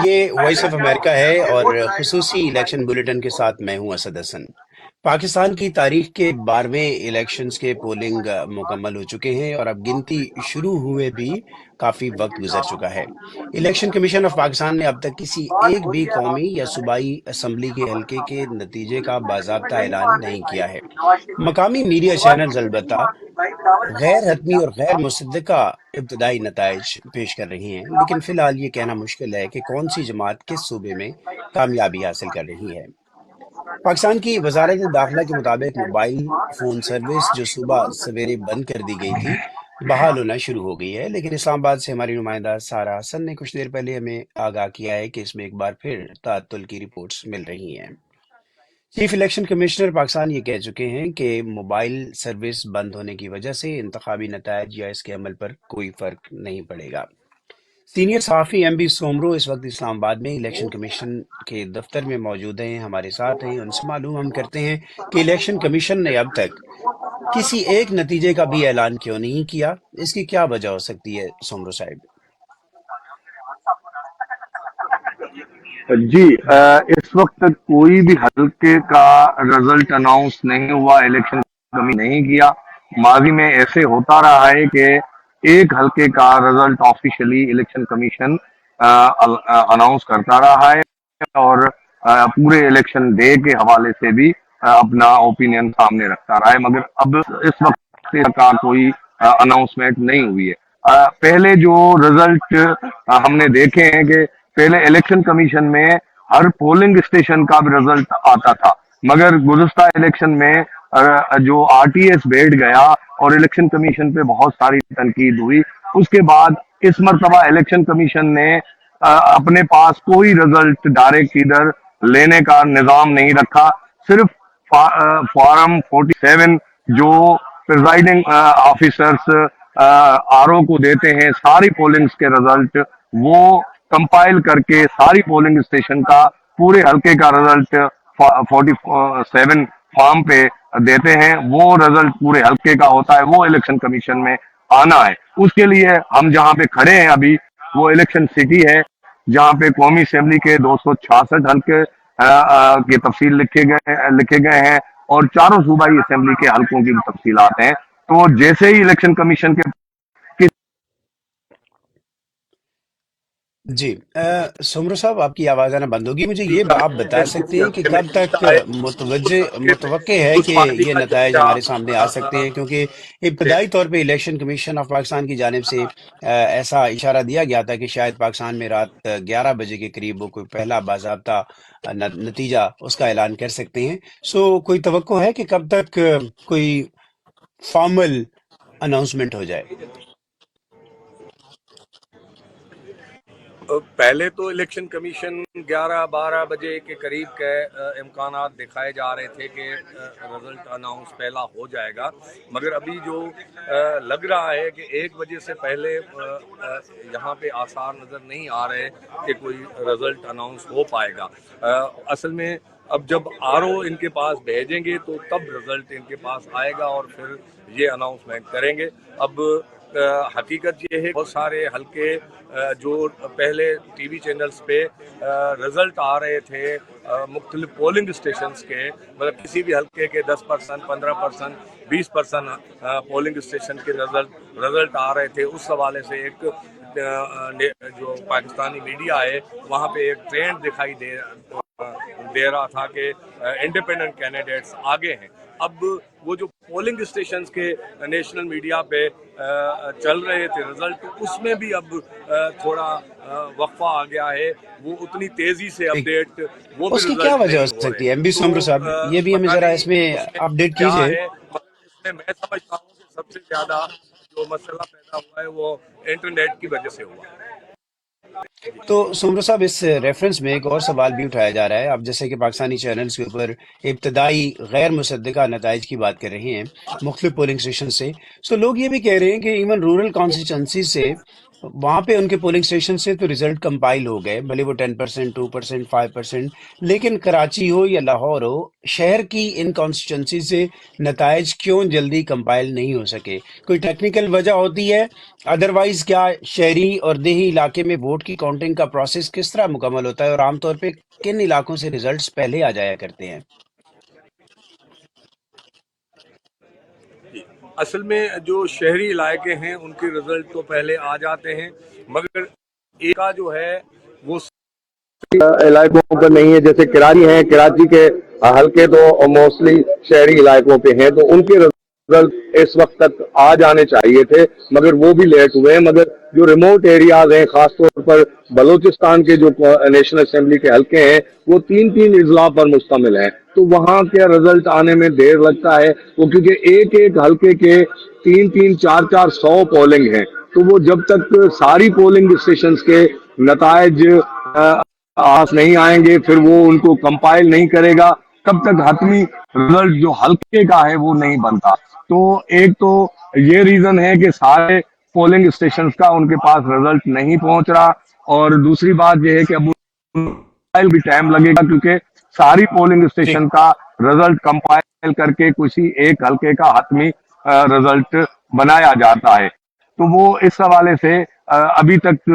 یہ voice of America ہے اور خصوصی الیکشن بلیٹن کے ساتھ میں ہوں اسد حسن۔ پاکستان کی تاریخ کے 12ویں الیکشنز کے پولنگ مکمل ہو چکے ہیں اور اب گنتی شروع ہوئے بھی کافی وقت گزر چکا ہے۔ الیکشن کمیشن آف پاکستان نے اب تک کسی ایک بھی قومی یا صوبائی اسمبلی کے حلقے کے نتیجے کا باضابطہ اعلان نہیں کیا ہے۔ مقامی میڈیا چینلز البتہ غیر حتمی اور غیر مصدقہ ابتدائی نتائج پیش کر رہی ہیں، لیکن فی الحال یہ کہنا مشکل ہے کہ کون سی جماعت کس صوبے میں کامیابی حاصل کر رہی ہے۔ پاکستان کی وزارت داخلہ کے مطابق موبائل فون سروس جو صبح سویرے بند کر دی گئی تھی بحال ہونا شروع ہو گئی ہے، لیکن اسلام آباد سے ہماری نمائندہ سارا حسن نے کچھ دیر پہلے ہمیں آگاہ کیا ہے کہ اس میں ایک بار پھر تعطل کی رپورٹس مل رہی ہیں۔ چیف الیکشن کمشنر پاکستان یہ کہہ چکے ہیں کہ موبائل سروس بند ہونے کی وجہ سے انتخابی نتائج یا اس کے عمل پر کوئی فرق نہیں پڑے گا۔ سینئر صحافی ایم بی سومرو اس وقت اسلام آباد میں الیکشن کمیشن کے دفتر میں موجود ہیں، ہمارے ساتھ ہیں، ان سے معلوم ہم کرتے ہیں کہ الیکشن کمیشن نے اب تک کسی ایک نتیجے کا بھی اعلان کیوں نہیں کیا، اس کی کیا وجہ ہو سکتی ہے سومرو صاحب؟ جی، اس وقت تک کوئی بھی حلقے کا رزلٹ اناؤنس نہیں ہوا، الیکشن کمی نہیں کیا۔ ماضی میں ایسے ہوتا رہا ہے کہ ایک حلقے کا result officially election commission announce کرتا رہا ہے اور پورے الیکشن ڈے کے حوالے سے بھی اپنا اوپینین سامنے رکھتا رہا ہے، مگر اب اس وقت کا کوئی اناؤنسمنٹ نہیں ہوئی ہے۔ پہلے جو رزلٹ ہم نے دیکھے ہیں کہ پہلے الیکشن کمیشن میں ہر پولنگ اسٹیشن کا بھی رزلٹ آتا تھا، مگر گزشتہ الیکشن میں جو آر ٹی ایس بیٹھ گیا اور الیکشن کمیشن پہ بہت ساری تنقید ہوئی، اس کے بعد اس مرتبہ الیکشن کمیشن نے اپنے پاس کوئی رزلٹ ڈائریکٹ ادھر لینے کا نظام نہیں رکھا۔ صرف فارم 47 جو پریزائڈنگ آفیسرز آر او کو دیتے ہیں ساری پولنگز کے رزلٹ، وہ کمپائل کر کے ساری پولنگ اسٹیشن کا پورے حلقے کا رزلٹ 47 فارم پہ دیتے ہیں، وہ رزلٹ پورے حلقے کا ہوتا ہے، وہ الیکشن کمیشن میں آنا ہے۔ اس کے لیے ہم جہاں پہ کھڑے ہیں ابھی وہ الیکشن سٹی ہے، جہاں پہ قومی اسمبلی کے 266 حلقے کے تفصیل لکھے گئے ہیں اور چاروں صوبائی اسمبلی کے حلقوں کی بھی تفصیلات ہیں۔ تو جیسے ہی الیکشن کمیشن کے جی سومرو صاحب، آپ کی آواز آنا بند ہوگی، مجھے یہ آپ بتا سکتے ہیں کہ کب تک متوقع ہے کہ یہ نتائج ہمارے سامنے آ سکتے ہیں؟ کیونکہ ابتدائی طور پہ الیکشن کمیشن آف پاکستان کی جانب سے ایسا اشارہ دیا گیا تھا کہ شاید پاکستان میں رات 11 بجے کے قریب وہ کوئی پہلا باضابطہ نتیجہ اس کا اعلان کر سکتے ہیں۔ کوئی توقع ہے کہ کب تک کوئی فارمل اناؤنسمنٹ ہو جائے؟ پہلے تو الیکشن کمیشن 11-12 بجے کے قریب کے امکانات دکھائے جا رہے تھے کہ رزلٹ اناؤنس پہلا ہو جائے گا، مگر ابھی جو لگ رہا ہے کہ 1 بجے سے پہلے یہاں پہ آثار نظر نہیں آ رہے کہ کوئی رزلٹ اناؤنس ہو پائے گا۔ اصل میں اب جب آر او ان کے پاس بھیجیں گے تو تب رزلٹ ان کے پاس آئے گا اور پھر یہ اناؤنسمنٹ کریں گے۔ اب حقیقت یہ ہے بہت سارے حلقے جو پہلے ٹی وی چینلز پہ رزلٹ آ رہے تھے مختلف پولنگ اسٹیشنز کے، مطلب کسی بھی حلقے کے 10%، 15%، 20% پولنگ اسٹیشن کے رزلٹ آ رہے تھے، اس حوالے سے ایک جو پاکستانی میڈیا ہے وہاں پہ ایک ٹرینڈ دکھائی دے رہا تھا کہ انڈیپینڈنٹ کینڈیڈیٹس آگے ہیں۔ اب وہ جو پولنگ اسٹیشنز کے نیشنل میڈیا پہ چل رہے تھے رزلٹ، اس میں بھی اب تھوڑا وقفہ آ گیا ہے، وہ اتنی تیزی سے اپڈیٹ وہ بھی اس کی کیا رزلٹ وجہ ہو نہیں ہو سکتی رہے۔ ہے ایم بی سومرو صاحب؟ تو یہ بھی ہمیں پتہ ذرا نہیں اس میں اس میں اپڈیٹ کیا کیجئے۔ ہے، اس میں میں سمجھتا ہوں کہ سب سے زیادہ جو مسئلہ پیدا ہوا ہے وہ انٹرنیٹ کی وجہ سے ہوا ہے۔ تو سومرو صاحب، اس ریفرنس میں ایک اور سوال بھی اٹھایا جا رہا ہے، اب جیسے کہ پاکستانی چینلز کے اوپر ابتدائی غیر مصدقہ نتائج کی بات کر رہے ہیں مختلف پولنگ اسٹیشن سے، لوگ یہ بھی کہہ رہے ہیں کہ ایون رورل کانسٹیچوئنسی سے وہاں پہ ان کے پولنگ اسٹیشن سے تو ریزلٹ کمپائل ہو گئے، بھلے وہ 10%، 2%، 5%، لیکن کراچی ہو یا لاہور ہو، شہر کی ان کانسٹیچوئنسی سے نتائج کیوں جلدی کمپائل نہیں ہو سکے؟ کوئی ٹیکنیکل وجہ ہوتی ہے؟ ادروائز کیا شہری اور دیہی علاقے میں ووٹ کی کاؤنٹنگ کا پروسیس کس طرح مکمل ہوتا ہے، اور عام طور پہ کن علاقوں سے ریزلٹس پہلے آ جایا کرتے ہیں؟ اصل میں جو شہری علاقے ہیں ان کے رزلٹ تو پہلے آ جاتے ہیں، مگر ایک کا جو ہے وہ علاقوں پر نہیں ہے، جیسے کراچی ہیں، کراچی کے حلقے تو موسٹلی شہری علاقوں پہ ہیں، تو ان کے رزلٹ اس وقت تک آ جانے چاہیے تھے، مگر وہ بھی لیٹ ہوئے ہیں۔ مگر جو ریموٹ ایریاز ہیں، خاص طور پر بلوچستان کے جو نیشنل اسمبلی کے حلقے ہیں، وہ تین تین اضلاع پر مشتمل ہیں، تو وہاں کے رزلٹ آنے میں دیر لگتا ہے، وہ کیونکہ ایک ایک حلقے کے تین تین چار چار سو پولنگ ہیں، تو وہ جب تک ساری پولنگ اسٹیشنز کے نتائج آس نہیں آئیں گے، پھر وہ ان کو کمپائل نہیں کرے گا، تب تک حتمی رزلٹ جو حلقے کا ہے وہ نہیں بنتا۔ تو ایک تو یہ ریزن ہے کہ سارے پولنگ اسٹیشنز کا ان کے پاس رزلٹ نہیں پہنچ رہا، اور دوسری بات یہ ہے کہ اب کمپائل بھی ٹائم لگے گا، کیونکہ ساری پولنگ جی اسٹیشن کا رزلٹ کمپائل کر کے کسی ایک حلقے کا حتمی رزلٹ بنایا جاتا ہے۔ تو وہ اس حوالے سے ابھی تک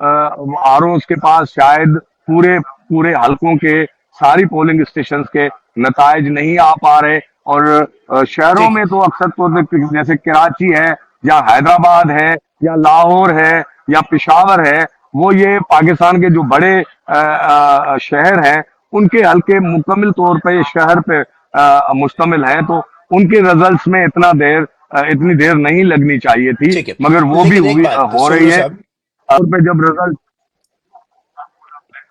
آر اوز کے پاس شاید پورے پورے حلقوں کے ساری پولنگ اسٹیشنز کے نتائج نہیں آ پا رہے، اور شہروں ٹھیک ہے، میں تو اکثر تو جیسے کراچی ہے یا حیدرآباد ہے یا لاہور ہے یا پشاور ہے، وہ یہ پاکستان کے جو بڑے شہر ہیں، ان کے حلقے مکمل طور پہ شہر پہ مشتمل ہیں، تو ان کے رزلٹس میں اتنی دیر نہیں لگنی چاہیے تھی، ٹھیک ہے، مگر وہ بھی لیکن ایک بات ہو سوگرو رہی ہے۔ صاحب، اور پہ جب رزلٹ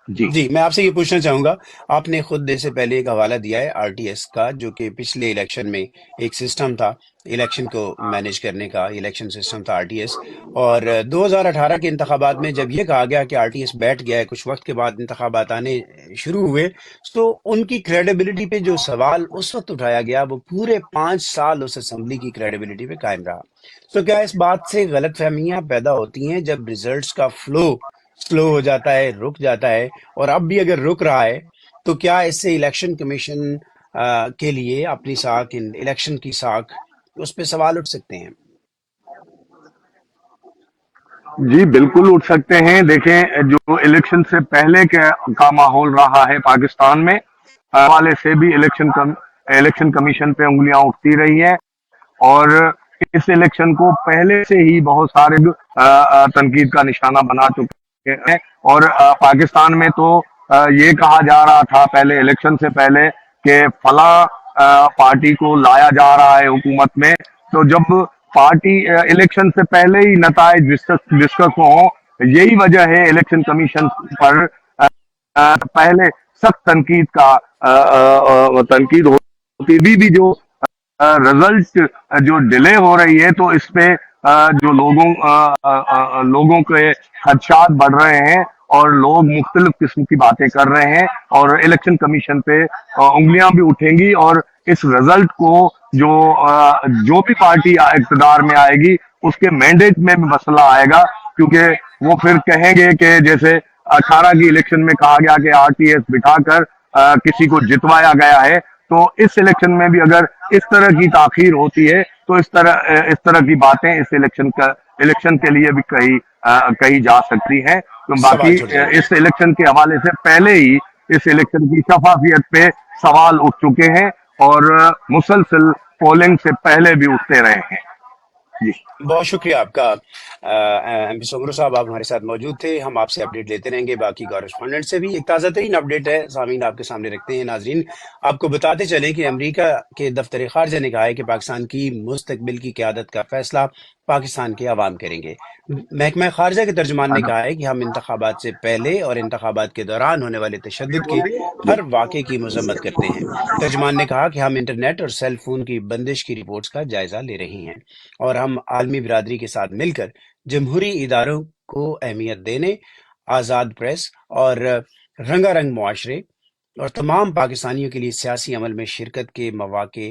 جی جی میں آپ سے یہ پوچھنا چاہوں گا، آپ نے خود سے پہلے ایک حوالہ دیا ہے آر ٹی ایس کا، جو کہ پچھلے الیکشن میں ایک سسٹم تھا الیکشن کو مینیج کرنے کا، الیکشن سسٹم تھا آر ٹی ایس، اور 2018 کے انتخابات میں جب یہ کہا گیا کہ آر ٹی ایس بیٹھ گیا ہے، کچھ وقت کے بعد انتخابات آنے شروع ہوئے، تو ان کی کریڈیبلٹی پہ جو سوال اس وقت اٹھایا گیا وہ پورے 5 سال اس اسمبلی کی کریڈیبلٹی پہ قائم رہا۔ تو کیا اس بات سے غلط فہمیاں پیدا ہوتی ہیں جب ریزلٹس کا فلو سلو ہو جاتا ہے، رک جاتا ہے، اور اب بھی اگر رک رہا ہے تو کیا اس سے الیکشن کمیشن کے لیے اپنی ساکھ، الیکشن کی ساکھ، اس پہ سوال اٹھ سکتے ہیں؟ جی بالکل اٹھ سکتے ہیں۔ دیکھیں، جو الیکشن سے پہلے کا ماحول رہا ہے پاکستان میں، حوالے سے بھی الیکشن کمیشن پہ انگلیاں اٹھتی رہی ہیں، اور اس الیکشن کو پہلے سے ہی بہت سارے تنقید کا نشانہ بنا چکے ہیں، اور پاکستان میں تو یہ کہا جا رہا تھا پہلے الیکشن سے پہلے کہ فلاں پارٹی کو لایا جا رہا ہے حکومت میں، تو جب پارٹی الیکشن سے پہلے ہی نتائج ڈسکس ہوں، یہی وجہ ہے الیکشن کمیشن پر پہلے سخت تنقید ہوتی بھی جو رزلٹ جو ڈیلے ہو رہی ہے، تو اس پہ جو لوگوں کے خدشات بڑھ رہے ہیں، اور لوگ مختلف قسم کی باتیں کر رہے ہیں، اور الیکشن کمیشن پہ انگلیاں بھی اٹھیں گی، اور اس رزلٹ کو جو بھی پارٹی اقتدار میں آئے گی اس کے مینڈیٹ میں بھی مسئلہ آئے گا، کیونکہ وہ پھر کہیں گے کہ جیسے 18 کی الیکشن میں کہا گیا کہ آر ٹی ایس بٹھا کر کسی کو جتوایا گیا ہے، تو اس الیکشن میں بھی اگر اس طرح کی تاخیر ہوتی ہے تو اس طرح کی باتیں اس الیکشن کے لیے بھی کہی جا سکتی ہیں۔ تو سوال باقی چھوڑ جائیں گے۔ اس الیکشن کے حوالے سے پہلے ہی اس الیکشن کی شفافیت پہ سوال اٹھ چکے ہیں، اور مسلسل پولنگ سے پہلے بھی اٹھتے رہے ہیں۔ جی بہت شکریہ آپ کا ایم پی سوگرو صاحب، آپ ہمارے ساتھ موجود تھے، ہم آپ سے اپڈیٹ لیتے رہیں گے باقی کورسپونڈنٹ سے بھی۔ ایک تازہ ترین اپڈیٹ ہے سامعین آپ کے سامنے رکھتے ہیں۔ ناظرین، آپ کو بتاتے چلیں کہ امریکہ کے دفتر خارجہ نے کہا ہے کہ پاکستان کی مستقبل کی قیادت کا فیصلہ پاکستان کے عوام کریں گے۔ محکمہ خارجہ کے ترجمان نے کہا ہے کہ ہم انتخابات سے پہلے اور انتخابات کے دوران ہونے والے تشدد کے ہر واقعے کی مذمت کرتے ہیں۔ ترجمان نے کہا کہ ہم انٹرنیٹ اور سیل فون کی بندش کی رپورٹس کا جائزہ لے رہے ہیں، اور ہم عالمی برادری کے ساتھ مل کر جمہوری اداروں کو اہمیت دینے، آزاد پریس اور رنگا رنگ معاشرے اور تمام پاکستانیوں کے لیے سیاسی عمل میں شرکت کے مواقع